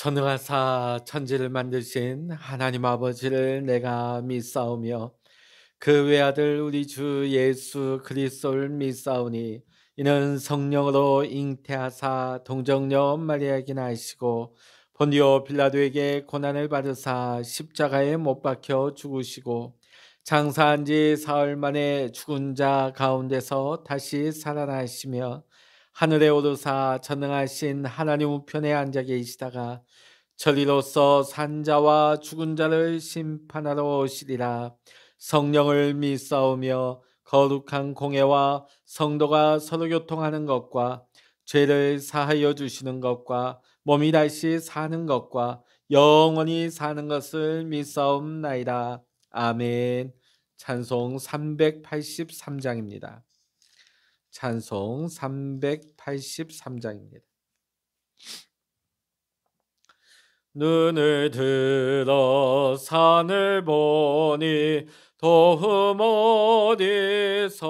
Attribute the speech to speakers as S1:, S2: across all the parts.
S1: 전능하사 천지를 만드신 하나님 아버지를 내가 믿사오며 그 외아들 우리 주 예수 그리스도를 믿사오니 이는 성령으로 잉태하사 동정녀 마리아에게 나시고 본디오 빌라도에게 고난을 받으사 십자가에 못 박혀 죽으시고 장사한 지 사흘 만에 죽은 자 가운데서 다시 살아나시며 하늘에 오르사 전능하신 하나님 우편에 앉아 계시다가 저리로서 산자와 죽은 자를 심판하러 오시리라. 성령을 믿사오며 거룩한 공예와 성도가 서로 교통하는 것과 죄를 사하여 주시는 것과 몸이 다시 사는 것과 영원히 사는 것을 믿사옵나이다. 아멘. 찬송 383장입니다. 찬송 383장입니다. 눈을 들어 산을 보니 도움 어디서나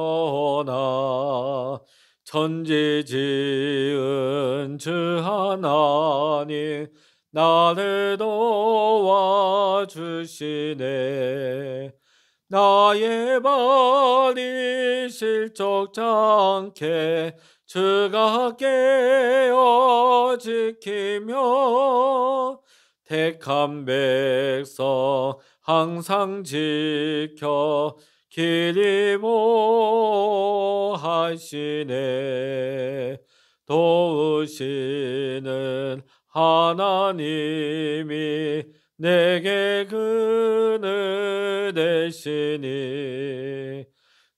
S1: 천지 지은 주 하나님 나를 도와주시네. 나의 발이 실족지 않게 주가 깨어 지키며 택한 백성 항상 지켜 길이 보하시네. 도우시는 하나님이 내게 그늘 되시니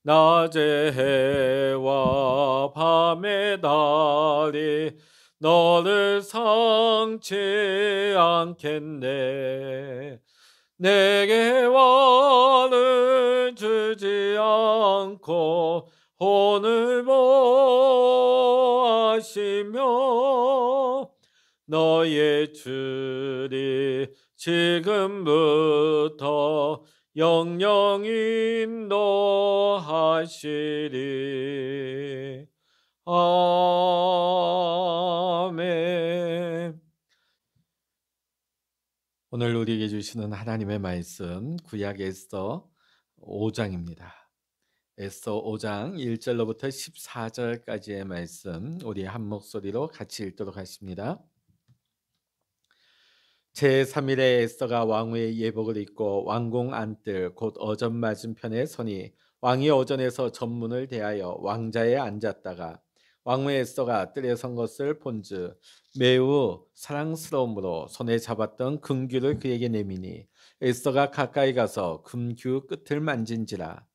S1: 낮의 해와 밤의 달이 너를 상치 않겠네. 내게 와를 주지 않고 혼을 보하시며 너의 줄이 지금부터 영영 인도하시리. 아멘. 오늘 우리에게 주시는 하나님의 말씀 구약 에스더 5장입니다. 에스더 5장 1절로부터 14절까지의 말씀 우리 한 목소리로 같이 읽도록 하십니다. 제3일에 에스더가 왕후의 예복을 입고 왕궁 안뜰 곧 어전 맞은편에 서니 왕이 어전에서 전문을 대하여 왕자에 앉았다가 왕후 에스더가 뜰에 선 것을 본즉 매우 사랑스러움으로 손에 잡았던 금규를 그에게 내미니 에스더가 가까이 가서 금규 끝을 만진지라.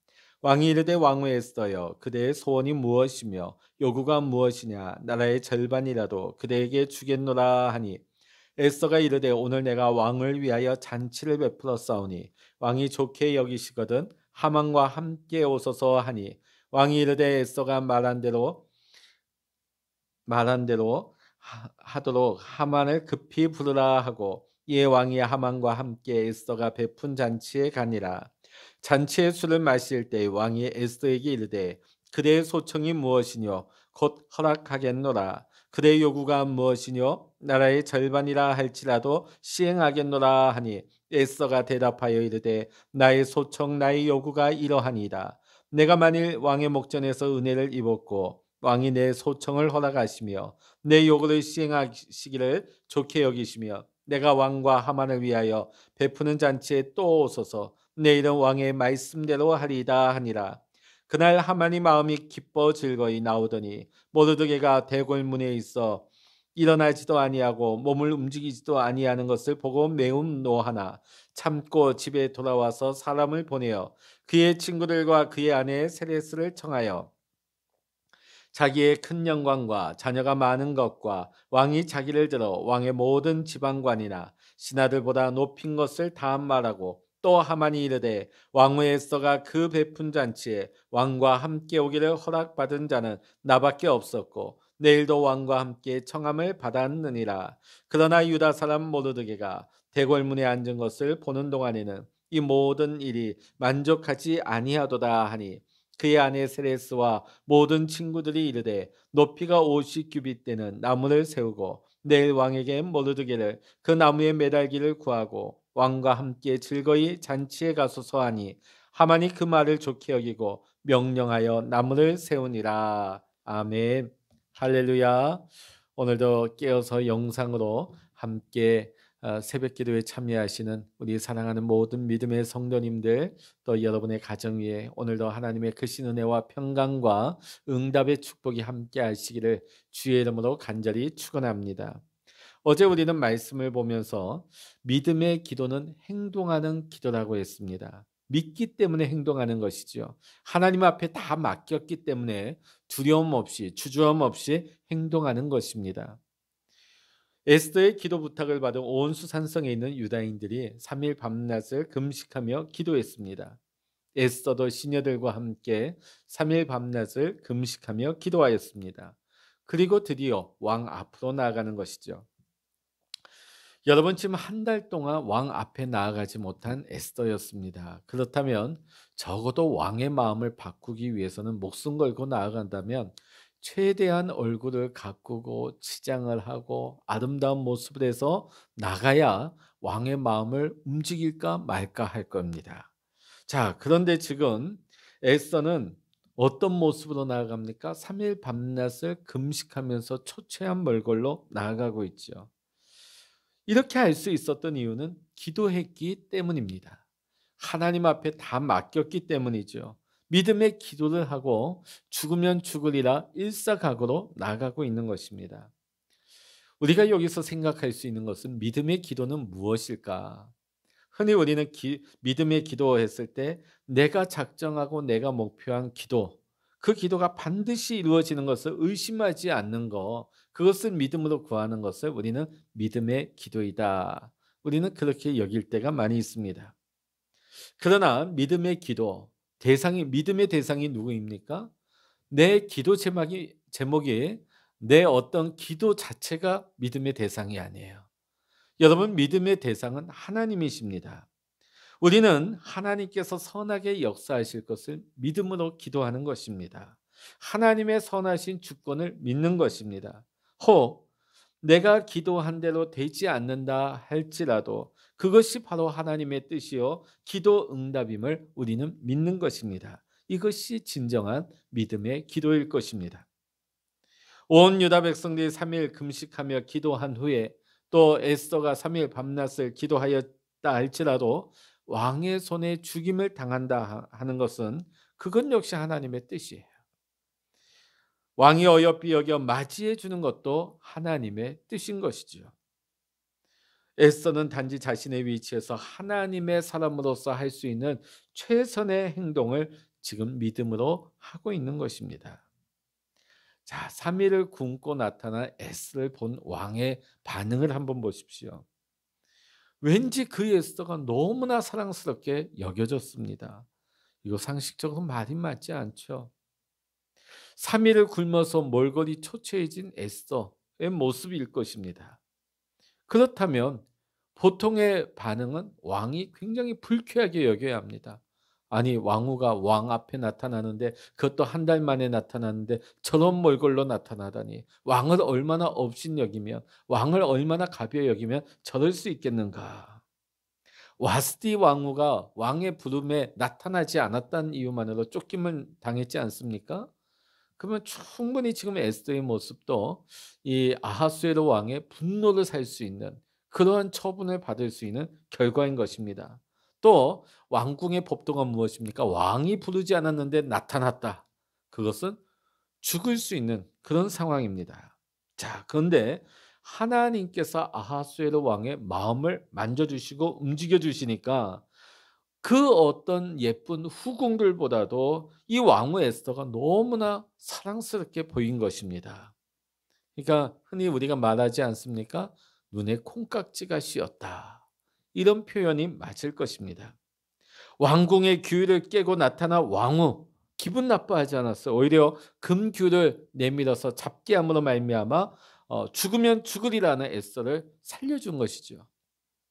S1: 왕이 이르되 왕후 에스더여 그대의 소원이 무엇이며 요구가 무엇이냐 나라의 절반이라도 그대에게 주겠노라 하니 에스더가 이르되 오늘 내가 왕을 위하여 잔치를 베풀었사오니 왕이 좋게 여기시거든 하만과 함께 오소서 하니 왕이 이르되 에스더가 말한 대로 하도록 하만을 급히 부르라 하고 이에 왕이 하만과 함께 에스더가 베푼 잔치에 가니라. 잔치의 술을 마실 때 왕이 에스더에게 이르되 그대의 소청이 무엇이뇨 곧 허락하겠노라. 그대의 요구가 무엇이뇨 나라의 절반이라 할지라도 시행하겠노라 하니 에스더가 대답하여 이르되 나의 소청 나의 요구가 이러하니이다. 내가 만일 왕의 목전에서 은혜를 입었고 왕이 내 소청을 허락하시며 내 요구를 시행하시기를 좋게 여기시며 내가 왕과 하만을 위하여 베푸는 잔치에 또 오소서 내일은 왕의 말씀대로 하리이다 하니라. 그날 하만이 마음이 기뻐 즐거이 나오더니 모르드게가 대궐문에 있어 일어나지도 아니하고 몸을 움직이지도 아니하는 것을 보고 매우 노하나 참고 집에 돌아와서 사람을 보내어 그의 친구들과 그의 아내 세레스를 청하여 자기의 큰 영광과 자녀가 많은 것과 왕이 자기를 들어 왕의 모든 지방관이나 신하들보다 높인 것을 다 말하고 또 하만이 이르되 왕후 에스더가 그 베푼 잔치에 왕과 함께 오기를 허락받은 자는 나밖에 없었고 내일도 왕과 함께 청함을 받았느니라. 그러나 유다 사람 모르드게가 대궐문에 앉은 것을 보는 동안에는 이 모든 일이 만족하지 아니하도다 하니 그의 아내 세레스와 모든 친구들이 이르되 높이가 50규빗 되는 나무를 세우고 내일 왕에게 모르드게를 그 나무에 매달기를 구하고 왕과 함께 즐거이 잔치에 가소서 하니 하만이 그 말을 좋게 여기고 명령하여 나무를 세우니라. 아멘. 할렐루야. 오늘도 깨어서 영상으로 함께 새벽 기도에 참여하시는 우리 사랑하는 모든 믿음의 성도님들, 또 여러분의 가정 위에 오늘도 하나님의 크신 은혜와 평강과 응답의 축복이 함께 하시기를 주의 이름으로 간절히 축원합니다. 어제 우리는 말씀을 보면서 믿음의 기도는 행동하는 기도라고 했습니다. 믿기 때문에 행동하는 것이죠. 하나님 앞에 다 맡겼기 때문에 두려움 없이 주저함 없이 행동하는 것입니다. 에스더의 기도 부탁을 받은 온 수산성에 있는 유다인들이 3일 밤낮을 금식하며 기도했습니다. 에스더도 시녀들과 함께 3일 밤낮을 금식하며 기도하였습니다. 그리고 드디어 왕 앞으로 나아가는 것이죠. 여러분, 지금 한 달 동안 왕 앞에 나아가지 못한 에스더였습니다. 그렇다면 적어도 왕의 마음을 바꾸기 위해서는 목숨 걸고 나아간다면 최대한 얼굴을 가꾸고 치장을 하고 아름다운 모습을 해서 나가야 왕의 마음을 움직일까 말까 할 겁니다. 자, 그런데 지금 에스더는 어떤 모습으로 나아갑니까? 3일 밤낮을 금식하면서 초췌한 몰골로 나아가고 있죠. 이렇게 할 수 있었던 이유는 기도했기 때문입니다. 하나님 앞에 다 맡겼기 때문이죠. 믿음의 기도를 하고 죽으면 죽으리라 일사각오로 나아가고 있는 것입니다. 우리가 여기서 생각할 수 있는 것은 믿음의 기도는 무엇일까? 흔히 우리는 믿음의 기도했을 때 내가 작정하고 내가 목표한 기도, 그 기도가 반드시 이루어지는 것을 의심하지 않는 것, 그것을 믿음으로 구하는 것을 우리는 믿음의 기도이다. 우리는 그렇게 여길 때가 많이 있습니다. 그러나 믿음의 기도, 믿음의 대상이 누구입니까? 내 기도 제목이 내 어떤 기도 자체가 믿음의 대상이 아니에요. 여러분, 믿음의 대상은 하나님이십니다. 우리는 하나님께서 선하게 역사하실 것을 믿음으로 기도하는 것입니다. 하나님의 선하신 주권을 믿는 것입니다. 혹 내가 기도한 대로 되지 않는다 할지라도 그것이 바로 하나님의 뜻이요 기도 응답임을 우리는 믿는 것입니다. 이것이 진정한 믿음의 기도일 것입니다. 온 유다 백성들이 3일 금식하며 기도한 후에 또 에스더가 3일 밤낮을 기도하였다 할지라도 왕의 손에 죽임을 당한다 하는 것은 그것 역시 하나님의 뜻이에요. 왕이 어여삐 여겨 맞이해 주는 것도 하나님의 뜻인 것이죠. 에스더는 단지 자신의 위치에서 하나님의 사람으로서 할 수 있는 최선의 행동을 지금 믿음으로 하고 있는 것입니다. 자, 3일을 굶고 나타난 에스더를 본 왕의 반응을 한번 보십시오. 왠지 그 에스더가 너무나 사랑스럽게 여겨졌습니다. 이거 상식적으로 말이 맞지 않죠. 3일을 굶어서 몰골이 초췌해진 에스더의 모습일 것입니다. 그렇다면 보통의 반응은 왕이 굉장히 불쾌하게 여겨야 합니다. 아니, 왕후가 왕 앞에 나타나는데 그것도 한 달 만에 나타나는데 저런 몰골로 나타나다니 왕을 얼마나 업신여기면 왕을 얼마나 가벼이 여기면 저럴 수 있겠는가. 와스티 왕후가 왕의 부름에 나타나지 않았다는 이유만으로 쫓김을 당했지 않습니까? 그러면 충분히 지금 에스더의 모습도 이 아하수에로 왕의 분노를 살 수 있는 그러한 처분을 받을 수 있는 결과인 것입니다. 또 왕궁의 법도가 무엇입니까? 왕이 부르지 않았는데 나타났다. 그것은 죽을 수 있는 그런 상황입니다. 자, 그런데 하나님께서 아하수에로 왕의 마음을 만져주시고 움직여주시니까 그 어떤 예쁜 후궁들보다도 이 왕후 에스더가 너무나 사랑스럽게 보인 것입니다. 그러니까 흔히 우리가 말하지 않습니까? 눈에 콩깍지가 씌었다. 이런 표현이 맞을 것입니다. 왕궁의 규율을 깨고 나타난 왕후, 기분 나빠하지 않았어요. 오히려 금규를 내밀어서 잡게 함으로 말미암아 죽으면 죽으리라는 에스더를 살려준 것이죠.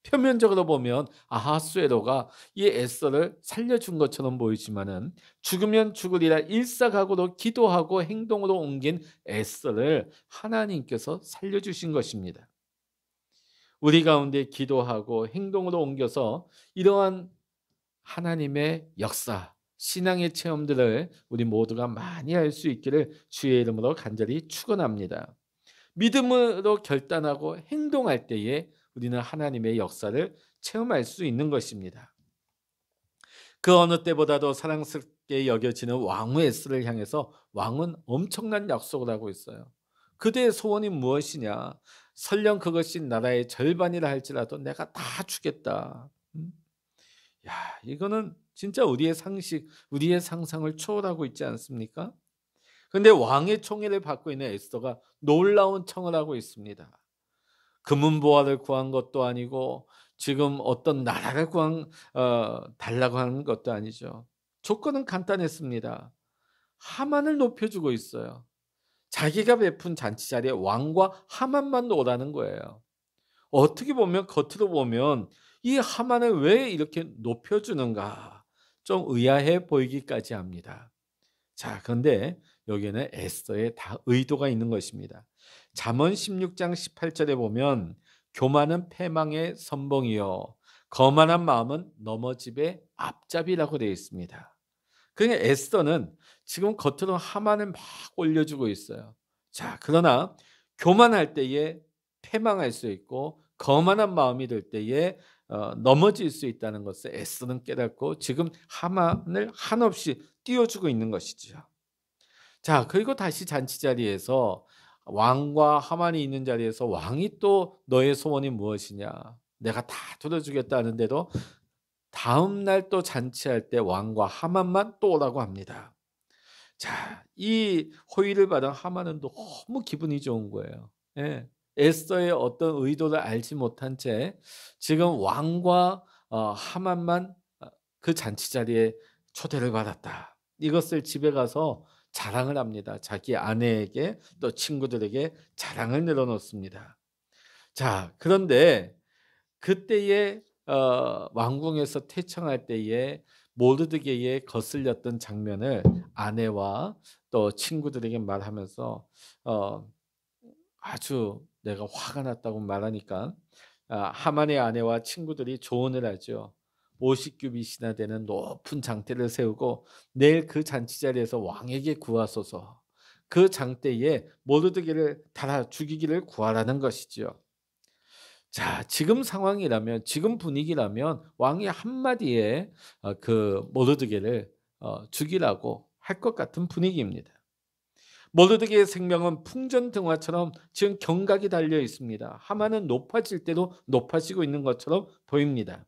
S1: 표면적으로 보면 아하수에로가 이 에스더를 살려준 것처럼 보이지만은 죽으면 죽으리라 일사각오로 기도하고 행동으로 옮긴 에스더를 하나님께서 살려주신 것입니다. 우리 가운데 기도하고 행동으로 옮겨서 이러한 하나님의 역사, 신앙의 체험들을 우리 모두가 많이 할 수 있기를 주의 이름으로 간절히 축원합니다. 믿음으로 결단하고 행동할 때에 우리는 하나님의 역사를 체험할 수 있는 것입니다. 그 어느 때보다도 사랑스럽게 여겨지는 왕후 에스를 향해서 왕은 엄청난 약속을 하고 있어요. 그대의 소원이 무엇이냐? 설령 그것이 나라의 절반이라 할지라도 내가 다 주겠다. 야, 이거는 진짜 우리의 상식, 우리의 상상을 초월하고 있지 않습니까? 근데 왕의 총애를 받고 있는 에스더가 놀라운 청을 하고 있습니다. 금은보화를 구한 것도 아니고 지금 어떤 나라를 달라고 하는 것도 아니죠. 조건은 간단했습니다. 하만을 높여주고 있어요. 자기가 베푼 잔치 자리에 왕과 하만만 오라는 거예요. 어떻게 보면 겉으로 보면 이 하만을 왜 이렇게 높여주는가 좀 의아해 보이기까지 합니다. 자, 그런데 여기에는 에스더의 다 의도가 있는 것입니다. 잠언 16장 18절에 보면 교만은 패망의 선봉이요 거만한 마음은 넘어집의 앞잡이라고 되어 있습니다. 그러니까 에스더는 지금 겉으로 하만을 막 올려주고 있어요. 자, 그러나 교만할 때에 패망할 수 있고 거만한 마음이 들 때에 넘어질 수 있다는 것을 에스더는 깨닫고 지금 하만을 한없이 띄워주고 있는 것이죠. 자, 그리고 다시 잔치 자리에서 왕과 하만이 있는 자리에서 왕이 또 너의 소원이 무엇이냐? 내가 다 들어주겠다 하는데도 다음 날 또 잔치할 때 왕과 하만만 또 오라고 합니다. 자, 이 호의를 받은 하만은 너무 기분이 좋은 거예요. 예. 에스더의 어떤 의도를 알지 못한 채 지금 왕과 하만만 그 잔치 자리에 초대를 받았다. 이것을 집에 가서 자랑을 합니다. 자기 아내에게 또 친구들에게 자랑을 늘어놓습니다. 자, 그런데 그때에 왕궁에서 퇴청할 때에 모르드게에 거슬렸던 장면을 아내와 또 친구들에게 말하면서 어 아주 내가 화가 났다고 말하니까 하만의 아내와 친구들이 조언을 하죠. 50규빗이나 되는 높은 장대를 세우고 내일 그 잔치 자리에서 왕에게 구하소서. 그 장대에 모르드게를 달아 죽이기를 구하라는 것이지요. 자, 지금 상황이라면 지금 분위기라면 왕이 한마디에 그 모르드게를 죽이라고 할 것 같은 분위기입니다. 모르드게의 생명은 풍전등화처럼 지금 경각이 달려 있습니다. 하만은 높아질 대로 높아지고 있는 것처럼 보입니다.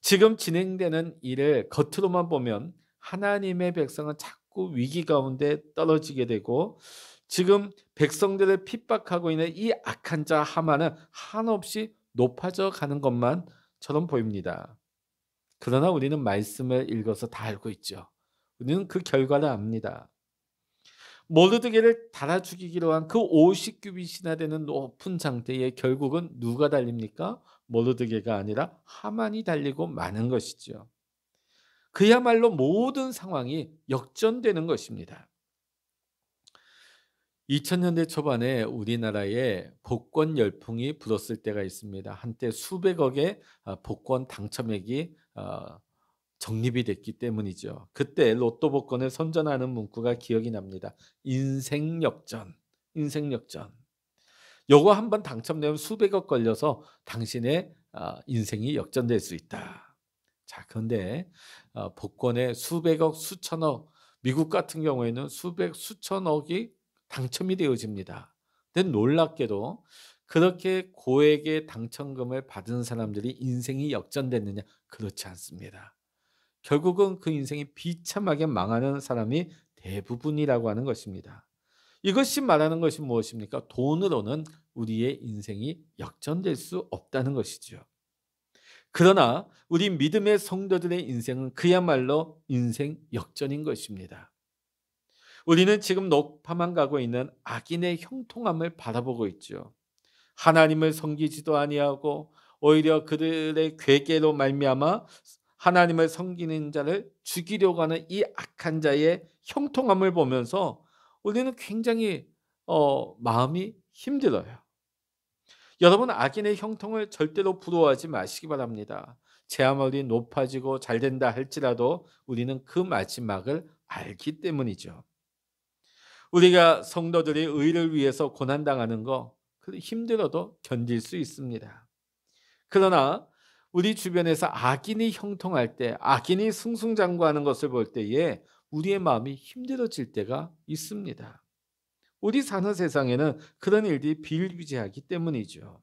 S1: 지금 진행되는 일을 겉으로만 보면 하나님의 백성은 자꾸 위기 가운데 떨어지게 되고 지금 백성들을 핍박하고 있는 이 악한 자 하만은 한없이 높아져 가는 것만처럼 보입니다. 그러나 우리는 말씀을 읽어서 다 알고 있죠. 우리는 그 결과를 압니다. 모르드게를 달아 죽이기로 한 그 50규빗이나 되는 높은 장대에 결국은 누가 달립니까? 모르드게가 아니라 하만이 달리고 마는 것이죠. 그야말로 모든 상황이 역전되는 것입니다. 2000년대 초반에 우리나라에 복권 열풍이 불었을 때가 있습니다. 한때 수백억의 복권 당첨액이 적립이 됐기 때문이죠. 그때 로또 복권을 선전하는 문구가 기억이 납니다. 인생 역전, 인생 역전. 요거 한번 당첨되면 수백억 걸려서 당신의 인생이 역전될 수 있다. 자, 그런데 복권에 수백억, 수천억, 미국 같은 경우에는 수천억이 당첨이 되어집니다. 근데 놀랍게도 그렇게 고액의 당첨금을 받은 사람들이 인생이 역전됐느냐? 그렇지 않습니다. 결국은 그 인생이 비참하게 망하는 사람이 대부분이라고 하는 것입니다. 이것이 말하는 것이 무엇입니까? 돈으로는 우리의 인생이 역전될 수 없다는 것이죠. 그러나 우리 믿음의 성도들의 인생은 그야말로 인생 역전인 것입니다. 우리는 지금 높아만 가고 있는 악인의 형통함을 바라보고 있죠. 하나님을 섬기지도 아니하고 오히려 그들의 괴계로 말미암아 하나님을 섬기는 자를 죽이려고 하는 이 악한 자의 형통함을 보면서 우리는 굉장히 마음이 힘들어요. 여러분, 악인의 형통을 절대로 부러워하지 마시기 바랍니다. 제 아무리 높아지고 잘 된다 할지라도 우리는 그 마지막을 알기 때문이죠. 우리가 성도들이 의를 위해서 고난당하는 거 힘들어도 견딜 수 있습니다. 그러나 우리 주변에서 악인이 형통할 때, 악인이 승승장구하는 것을 볼 때에 우리의 마음이 힘들어질 때가 있습니다. 우리 사는 세상에는 그런 일들이 비일비재하기 때문이죠.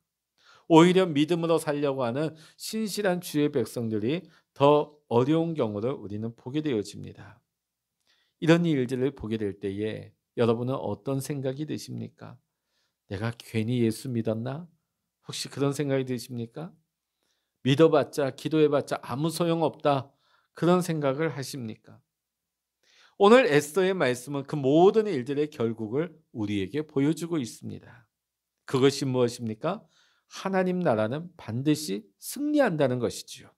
S1: 오히려 믿음으로 살려고 하는 신실한 주의 백성들이 더 어려운 경우를 우리는 보게 되어집니다. 이런 일들을 보게 될 때에 여러분은 어떤 생각이 드십니까? 내가 괜히 예수 믿었나? 혹시 그런 생각이 드십니까? 믿어봤자 기도해봤자 아무 소용없다, 그런 생각을 하십니까? 오늘 에스더의 말씀은 그 모든 일들의 결국을 우리에게 보여주고 있습니다. 그것이 무엇입니까? 하나님 나라는 반드시 승리한다는 것이지요.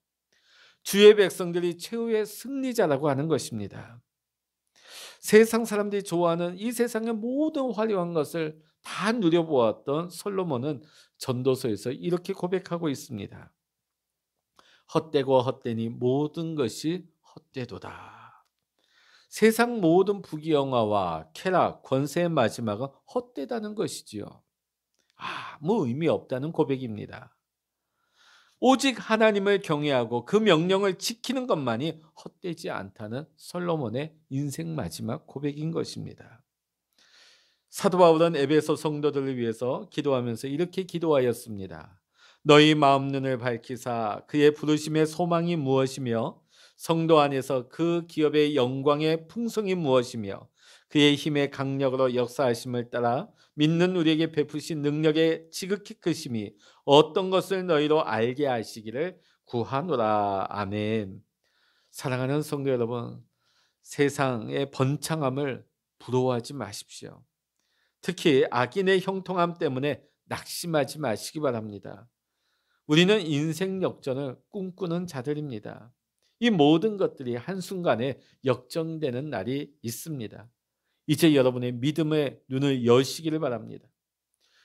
S1: 주의 백성들이 최후의 승리자라고 하는 것입니다. 세상 사람들이 좋아하는 이 세상의 모든 화려한 것을 다 누려보았던 솔로몬은 전도서에서 이렇게 고백하고 있습니다. 헛되고 헛되니 모든 것이 헛되도다. 세상 모든 부귀영화와 쾌락, 권세의 마지막은 헛되다는 것이지요. 아무 의미 없다는 고백입니다. 오직 하나님을 경외하고 그 명령을 지키는 것만이 헛되지 않다는 솔로몬의 인생 마지막 고백인 것입니다. 사도 바울은 에베소 성도들을 위해서 기도하면서 이렇게 기도하였습니다. 너희 마음 눈을 밝히사 그의 부르심의 소망이 무엇이며 성도 안에서 그 기업의 영광의 풍성이 무엇이며 그의 힘의 강력으로 역사하심을 따라 믿는 우리에게 베푸신 능력의 지극히 크심이 어떤 것을 너희로 알게 하시기를 구하노라. 아멘. 사랑하는 성도 여러분, 세상의 번창함을 부러워하지 마십시오. 특히 악인의 형통함 때문에 낙심하지 마시기 바랍니다. 우리는 인생 역전을 꿈꾸는 자들입니다. 이 모든 것들이 한순간에 역전되는 날이 있습니다. 이제 여러분의 믿음의 눈을 여시기를 바랍니다.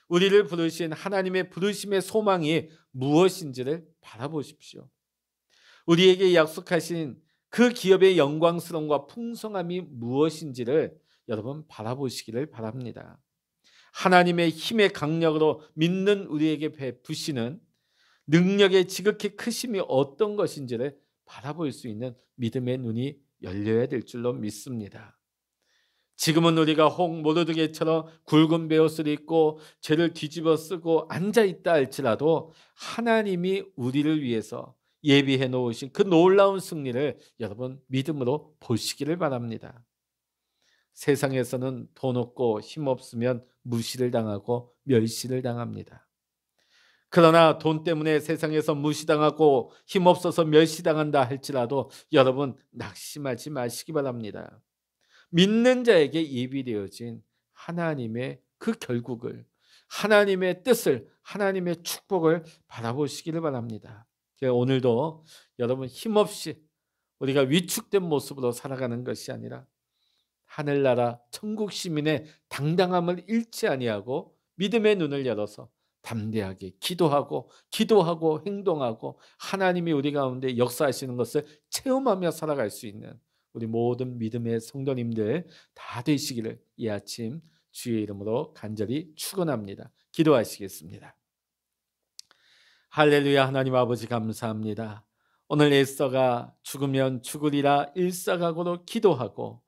S1: 우리를 부르신 하나님의 부르심의 소망이 무엇인지를 바라보십시오. 우리에게 약속하신 그 기업의 영광스러움과 풍성함이 무엇인지를 여러분 바라보시기를 바랍니다. 하나님의 힘의 강력으로 믿는 우리에게 베푸시는 능력의 지극히 크심이 어떤 것인지를 바라볼 수 있는 믿음의 눈이 열려야 될 줄로 믿습니다. 지금은 우리가 홍 모르드게처럼 굵은 베옷을 입고 죄를 뒤집어 쓰고 앉아있다 할지라도 하나님이 우리를 위해서 예비해 놓으신 그 놀라운 승리를 여러분 믿음으로 보시기를 바랍니다. 세상에서는 돈 없고 힘 없으면 무시를 당하고 멸시를 당합니다. 그러나 돈 때문에 세상에서 무시당하고 힘없어서 멸시당한다 할지라도 여러분 낙심하지 마시기 바랍니다. 믿는 자에게 예비되어진 하나님의 그 결국을, 하나님의 뜻을, 하나님의 축복을 바라보시기를 바랍니다. 오늘도 여러분 힘없이 우리가 위축된 모습으로 살아가는 것이 아니라 하늘나라 천국 시민의 당당함을 잃지 아니하고 믿음의 눈을 열어서 담대하게 기도하고 행동하고 하나님이 우리 가운데 역사하시는 것을 체험하며 살아갈 수 있는 우리 모든 믿음의 성도님들 다 되시기를 이 아침 주의 이름으로 간절히 축원합니다. 기도하시겠습니다. 할렐루야. 하나님 아버지 감사합니다. 오늘 에스더가 죽으면 죽으리라 일사각오로 기도하고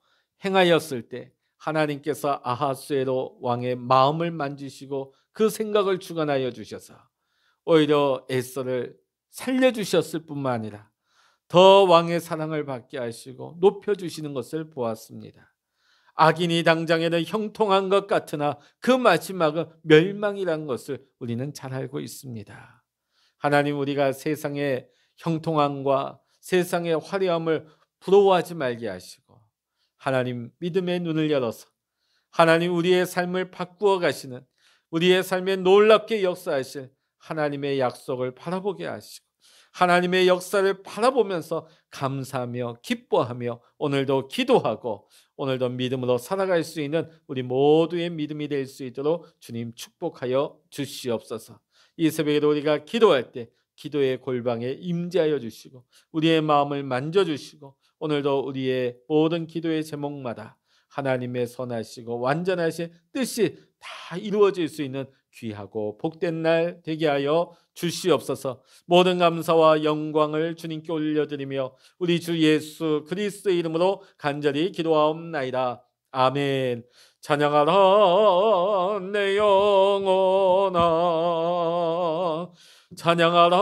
S1: 행하였을 때 하나님께서 아하수에로 왕의 마음을 만지시고 그 생각을 주관하여 주셔서 오히려 에스더를 살려주셨을 뿐만 아니라 더 왕의 사랑을 받게 하시고 높여주시는 것을 보았습니다. 악인이 당장에는 형통한 것 같으나 그 마지막은 멸망이라는 것을 우리는 잘 알고 있습니다. 하나님, 우리가 세상의 형통함과 세상의 화려함을 부러워하지 말게 하시고 하나님 믿음의 눈을 열어서 하나님 우리의 삶을 바꾸어 가시는, 우리의 삶에 놀랍게 역사하실 하나님의 약속을 바라보게 하시고 하나님의 역사를 바라보면서 감사하며 기뻐하며 오늘도 기도하고 오늘도 믿음으로 살아갈 수 있는 우리 모두의 믿음이 될 수 있도록 주님 축복하여 주시옵소서. 이 새벽에 우리가 기도할 때 기도의 골방에 임재하여 주시고 우리의 마음을 만져주시고 오늘도 우리의 모든 기도의 제목마다 하나님의 선하시고 완전하신 뜻이 다 이루어질 수 있는 귀하고 복된 날 되게 하여 주시옵소서. 모든 감사와 영광을 주님께 올려드리며 우리 주 예수 그리스도의 이름으로 간절히 기도하옵나이다. 아멘. 찬양하라 내 영혼아, 찬양하라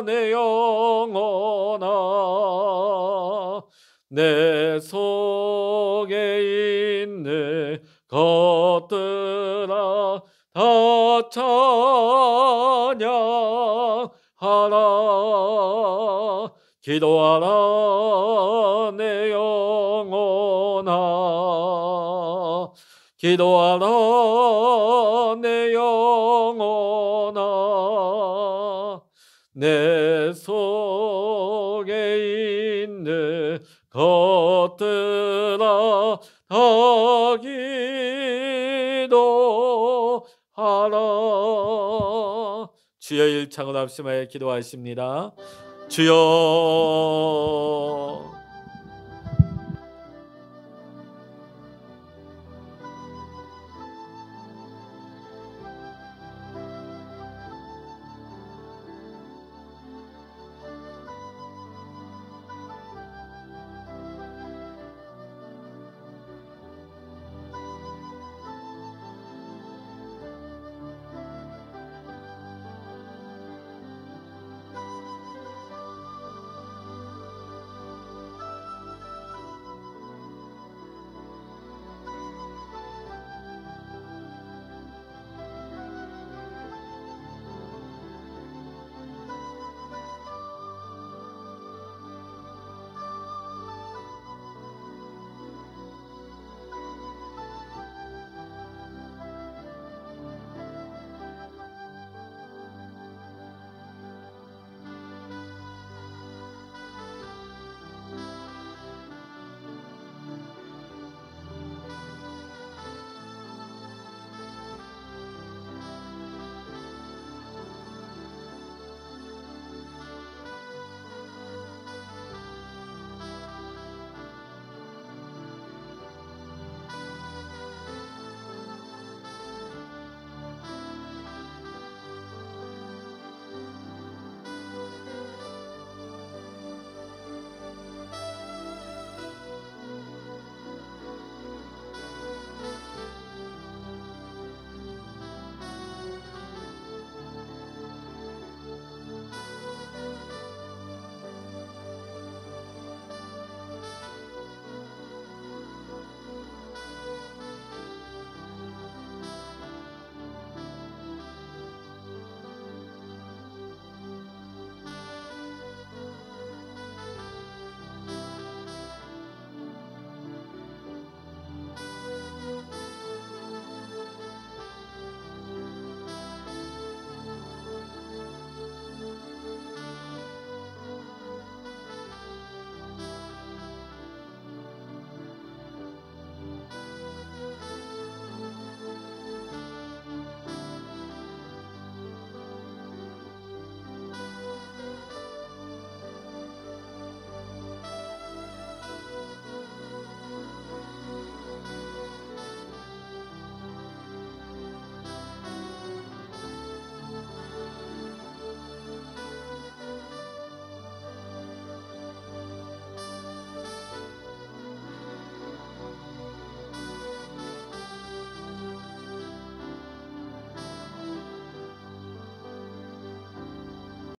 S1: 내 영혼아, 내 속에 있는 것들아 다 찬양하라. 기도하라 내 영혼아, 기도하라 내 영혼아, 내 속에 있는 것들아 다 기도하라. 주여 일창을 합심하여 기도하십니다. 주여